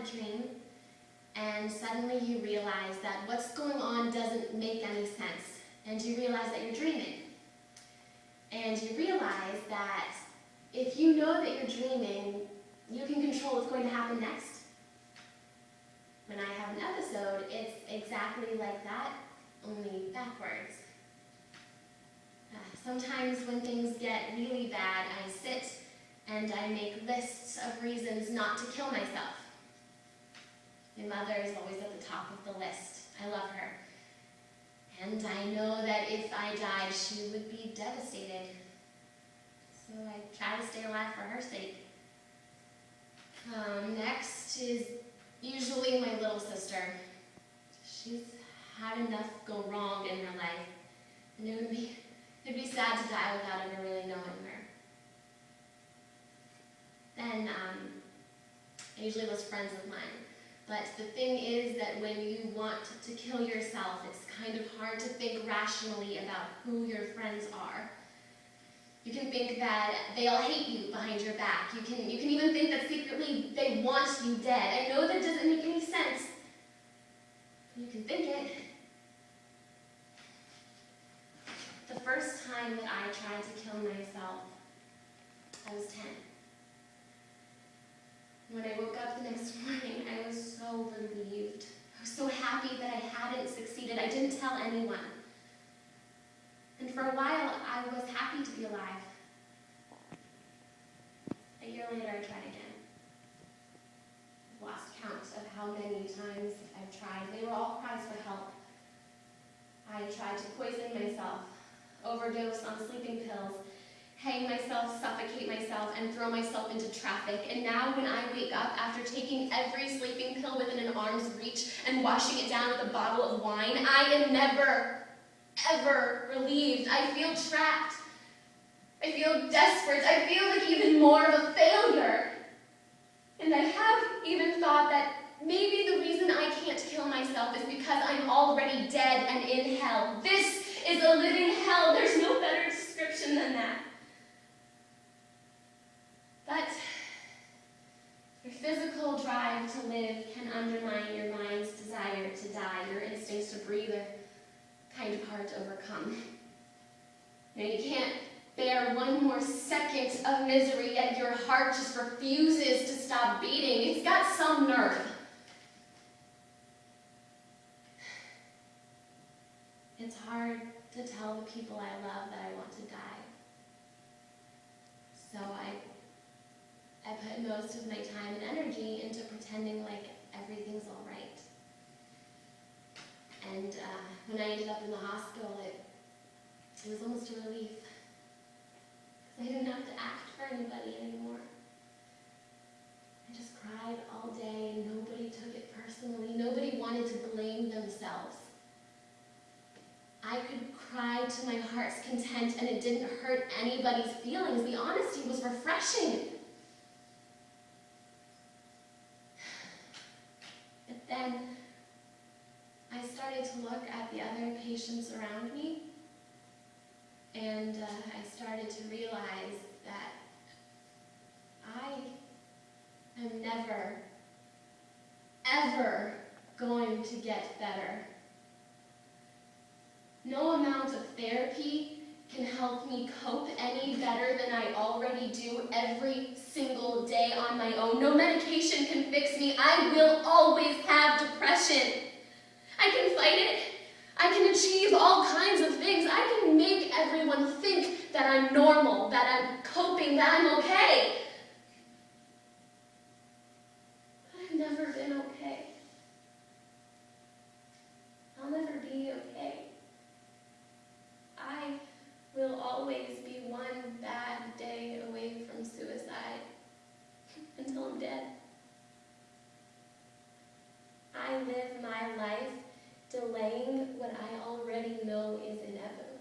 a dream, and suddenly you realize that what's going on doesn't make any sense, and you realize that you're dreaming. And you realize that if you know that you're dreaming, you can control what's going to happen next. When I have an episode, it's exactly like that, only backwards. Sometimes when things get really bad, I sit and I make lists of reasons not to kill myself. My mother is always at the top of the list. I love her. And I know that if I died, she would be devastated. So I try to stay alive for her sake. Next is usually my little sister. She's had enough go wrong in her life, and it'd be sad to die without ever really knowing her. Then I usually was friends with mine. But the thing is that when you want to kill yourself, it's kind of hard to think rationally about who your friends are. You can think that they all hate you behind your back. You can even think that secretly they want you dead. I know that doesn't make any sense. You can think it. The first time that I tried to kill myself, I was 10. When I woke up the next morning, I was so relieved. I was so happy that I hadn't succeeded. I didn't tell anyone. And for a while, I was happy to be alive. A year later, I tried again. I've lost count of how many times I've tried. They were all cries for help. I tried to poison myself, overdose on sleeping pills, hang myself, suffocate myself, and throw myself into traffic. And now when I wake up after taking every sleeping pill within an arm's reach and washing it down with a bottle of wine, I am never, ever relieved. I feel trapped. I feel desperate. I feel like even more of a failure. And I have even thought that maybe the reason I can't kill myself is because I'm already dead and in hell. This is a living hell. There's no better description than that. But your physical drive to live can undermine your mind's desire to die. Your instincts to breathe are kind of hard to overcome. You can't bear one more second of misery, yet your heart just refuses to stop beating. It's got some nerve. It's hard to tell the people I love that I want to die. So I put most of my time and energy into pretending like everything's all right. And when I ended up in the hospital, it was almost a relief. Because I didn't have to act for anybody anymore. I just cried all day, and nobody took it personally. Nobody wanted to blame themselves. I could cry to my heart's content, and it didn't hurt anybody's feelings. The honesty was refreshing. But then I started to look at the other patients around me, and I started to realize that I am never, ever going to get better. No amount of therapy can help me cope any better than I already do every single day on my own. No medication can fix me. I will always have depression. I can fight it. I can achieve all kinds of things. I can make everyone think that I'm normal, that I'm coping, that I'm okay. But I've never been okay. I'll never be okay. I will always be one bad day away from suicide until I'm dead. I live my life delaying what I already know is inevitable.